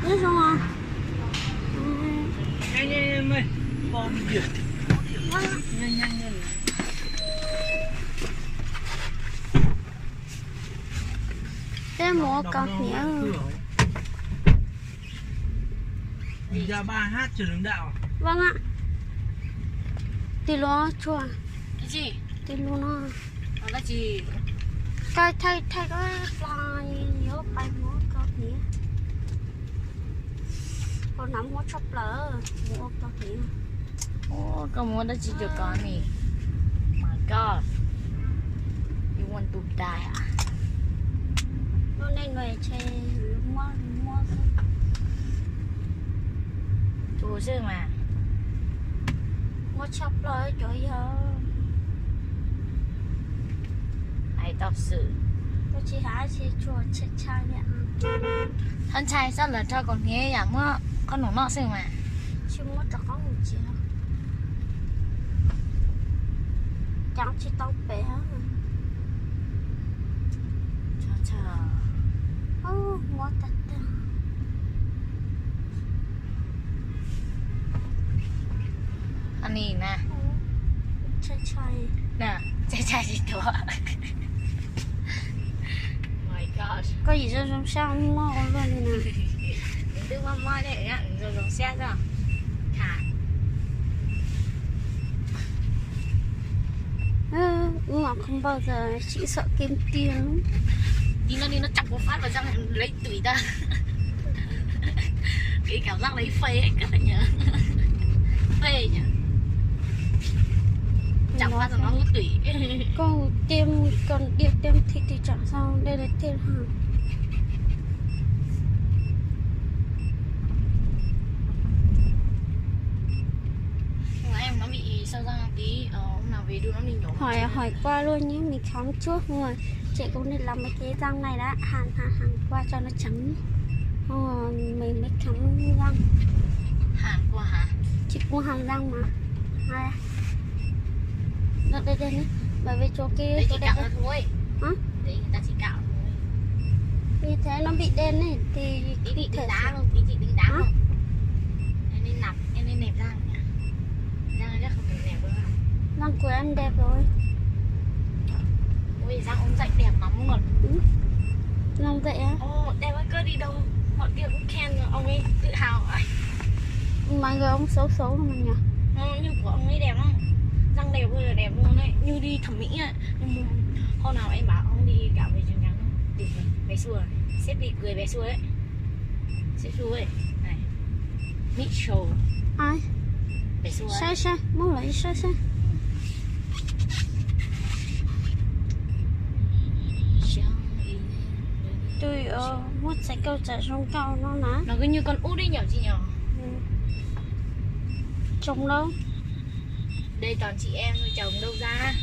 Biết không à? Nhanh em ơi, bom biển. Nhanh nhanh nhanh. Cái mua cà phê. Đi ra 3H trường hướng đạo. Vâng ạ. Tí lo chua. Cái gì? Tí lo nó. Đó là gì? Cái thay cái là nhớ bài mua cà phê. Còn nắm mua chop lỡ mua cà phê. Oh, kamu ada cucu kami. My God. You want to die? Nó nên về chơi mua. Chú sư mà. Mua chop lỡ trời ơi. Ai tập sự. Tôi chỉ hái chỉ chua chết chai vậy. Thân trai sao là cho con nghe giảm á. Con nổ nọ sư mà. Chỉ mua cho có một chiếc. Chẳng chỉ tao bé. Chờ. Mua tật tật. Anh nhìn nè. Chơi chơi. Nè, chạy gì đó. My God. Có gì cho trong sao mua luôn này nè. Mình tư mơ đấy ạ, rồi dùng xe ra. Thả. Nhưng mà không bao giờ chị sợ kiếm tiền. Đi nó chọc một phát vào răng lấy tủy ta. Cái cảm giác lấy phê ấy các bạn nhớ. Phê nhỉ. Chọc phát rồi nó hút tủy. Còn đi tiêm thì chẳng sao. Đây là tiền hàng. Em nó bị sâu răng tí, hôm nào về đưa nó đi nhổ. Hỏi qua luôn nhé, mình khám trước rồi. Chị cũng định làm mấy cái răng này đã, hàn qua cho nó trắng. Rồi mình mới khám răng. Hàn qua hả? Chị cũng hàn răng mà. Đây. Đây nhé. Bởi vì chỗ kia. Đấy chỉ cạo ra thôi. Hả? Đấy người ta chỉ cạo thôi. Vì thế nó bị đen này thì Tí bị đính đá không? Tí chị đính đá không? Em nên nẹp răng nhỉ? Răng này chắc không được nẹp đâu. Răng của em đẹp rồi. Ôi răng ông dạy đẹp lắm luôn. Răng vậy á? Ồ đẹp ơi, cơ đi đâu mọi kia cũng khen ông ấy tự hào ấy. Mọi người ông xấu xấu không nhỉ? Như của ông ấy đẹp lắm. Răng đẹp ơi là đẹp luôn đấy, như đi thẩm mỹ ấy. Hôm nào em bảo ông đi cạo về trường trắng đi bé xua này. Sếp đi cười bé xua ấy. Sếp xua ấy này. Meet show Ai? bé xua ấy. Sai muốn lấy sai tôi muốn sẽ câu trả trong câu nó ná. Nó cứ như con út đi nhở chị nhở. Trông đâu? Đây toàn chị em thôi, chồng đâu ra.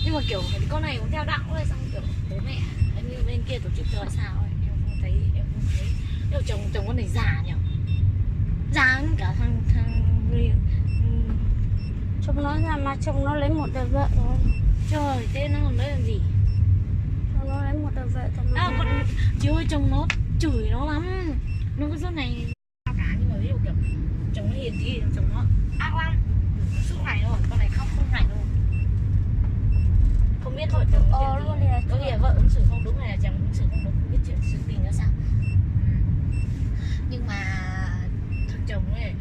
Nhưng mà kiểu con này cũng theo đạo thôi, xong kiểu bố mẹ như bên kia tổ chức rồi sao ấy, em không thấy. Nhưng mà chồng con này già nhở. Già hơn cả thằng người. Trông nó ra mà trông nó lấy một đời vợ rồi. Trời, thế nó còn đấy làm gì? Trông nó lấy một đời vợ thật mà. Còn chị ơi, chồng nó chửi nó lắm. Nó cứ suốt này cả, nhưng mà ví dụ kiểu chồng nó hiền thì chồng nó ác lắm. Suốt ngày rồi, con này khóc suốt ngày luôn. Không biết thôi, chồng nó luôn có khi là vợ ứng xử không đúng hay là chồng ứng xử không đúng, không biết chuyện sự tình ra sao. Nhưng mà thằng chồng ấy,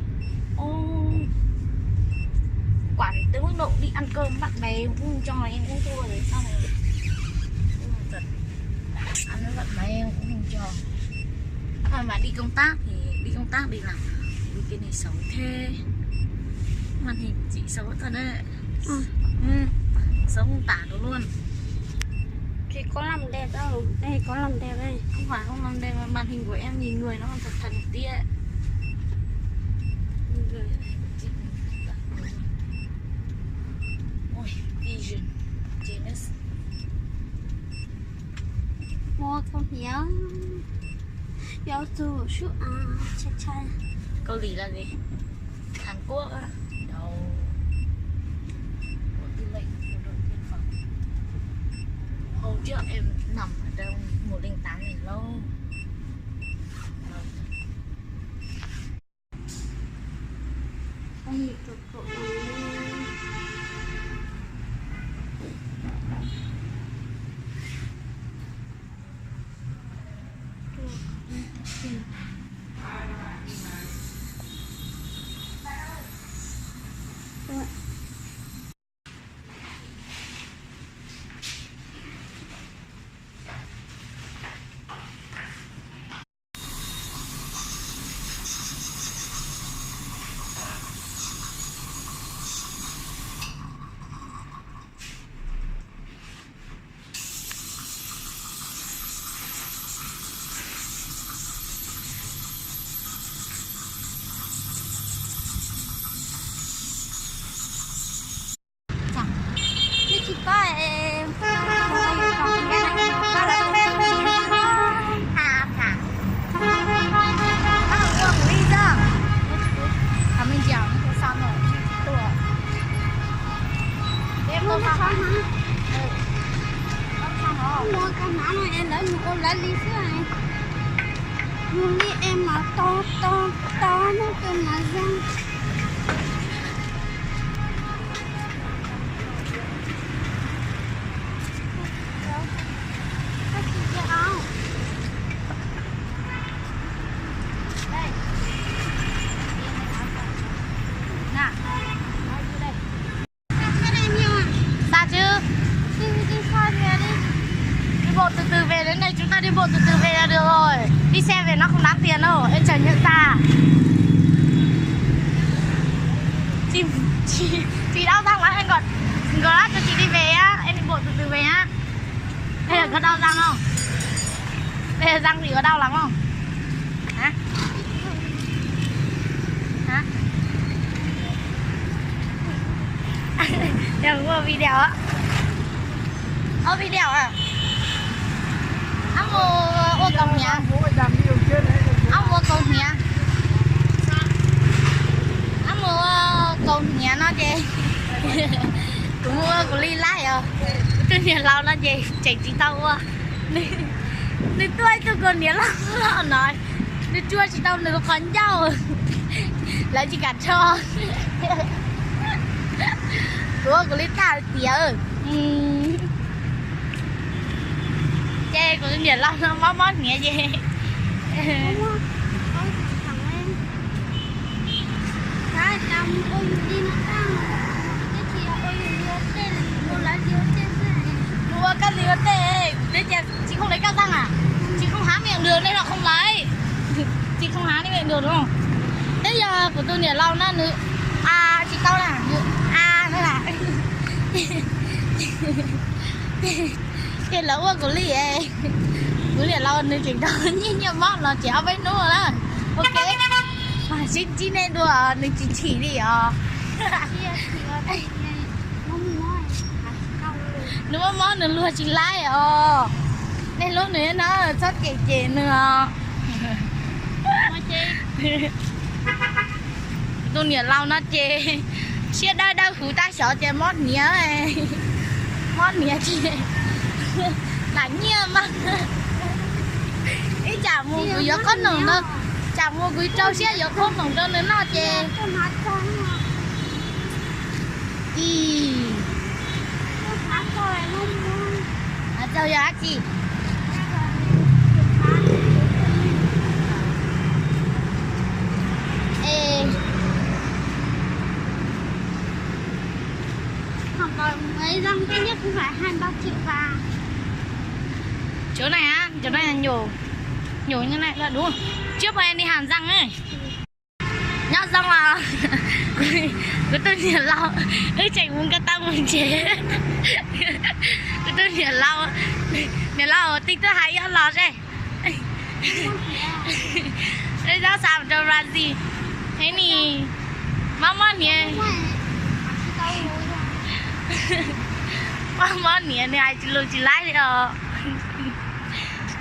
quản tới mức độ đi ăn cơm bạn bè cũng cho là em cũng thua rồi, sau này giật ăn với bạn bè em cũng không cho. Mà đi công tác đi làm cái này xấu thế. Màn hình chị xấu thật đấy. Xấu không tả được luôn. Chị có làm đẹp đâu. Đây có làm đẹp đây. Không phải không làm đẹp, mà màn hình của em nhìn người nó còn thật thần một tí ấy. Ôi, Vision Genius. Mua không hiểu. Giáo sư su chạy. Câu Lý là gì? Hàn Quốc á? Đâu. Bộ tư lệnh bộ đội biên phòng. Hôm trước em nằm ở đâu 108 này lâu. Anh bị cực cậu mua cái má này em lấy một con lá ly sữa này. Mua ly em mà to nó cái má răng. Từ từ về đến đây, chúng ta đi bộ từ từ về là được rồi. Đi xe về nó không đáng tiền đâu, em chờ nhận ta. Chị đau răng lắm, em còn lát cho chị đi về á, em đi bộ từ từ về á. Bây giờ có đau răng không? Bây giờ răng chị có đau lắm không? Hả? Hả? Đừng mua video á. Ô video à? Ông mua công nhà. Ông mua công nhà. Ông mua công nhà nó gì? Cũng mua của ly lái à. Cái nhà lâu nó gì? Chạy chỉ tao qua. Nên tôi còn nhà lâu nói. Nên chua chỉ tao được con dâu. Lại chỉ cả cho. Của ly ta tía. Chê của nhà lâu nó mót nghĩa gì. Cái chồng ôi đi nó tăng. Cái chị ôi tên mua lá liêu tên này. Mua cái liêu tê. Đấy chị không lấy cao răng à? Chị không há miệng được nên là không lấy. Chị không há miệng được đúng không? Bây giờ của tôi nhà lâu nó nữ. À chị tao là nữ. À nó là. Cái lẩu của ly ấy. Của ly lâu nữ chị tao như món là chị áo với nó đó. Ok. Mà chị nên đùa nữ chị chỉ đi à. Nếu mà món nữa luôn chị lái à. Nên lúc nữa nó rất kể chê nữa. Tôi nhớ lâu nó chê. Chia đau đau khủ ta sợ chê mót nhớ này. Mót nhớ chê. Đánh nhớ mà. Ý chả mua cứ gió có nồng đâu. Chả mua cứ trâu xe gió khôn nồng đâu nữa nó chê. Ý. À châu giá chị. Ê. Không còn mấy răng cái nhất cũng phải 2-3 triệu vàng. Chỗ này á, chỗ này là nhổ như này là đúng không? Trước mà em đi hàn răng ấy. Nhá răng là cứ tôi nhớ lâu ư chạy muốn cái tao muốn chế. Cứ tôi nhớ lâu tích tôi hay ăn lọt đây. Đây ra sao cho ra gì? Thế nì mama nè. Mama nè này ai chỉ lái đi à.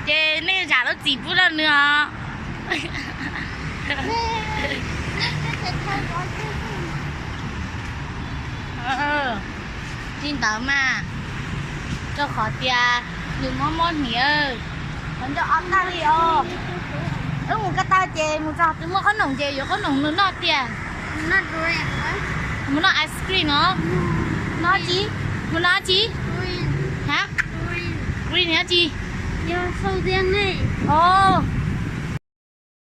Chê nên trả nó chỉ phút nữa. Tin tớ mà cho khó tiền đừng món món nhỉ còn cho ăn ta đi một cái tao chè một trò tôi mua có nồng chè rồi có nồng nữa nó tiền nó đuôi nữa. Muốn ăn ice cream nó. Nó chi? Muốn ăn chi? Đuôi, Hả? đuôi. Green hả chi? Vô sâu riêng này. Ồ,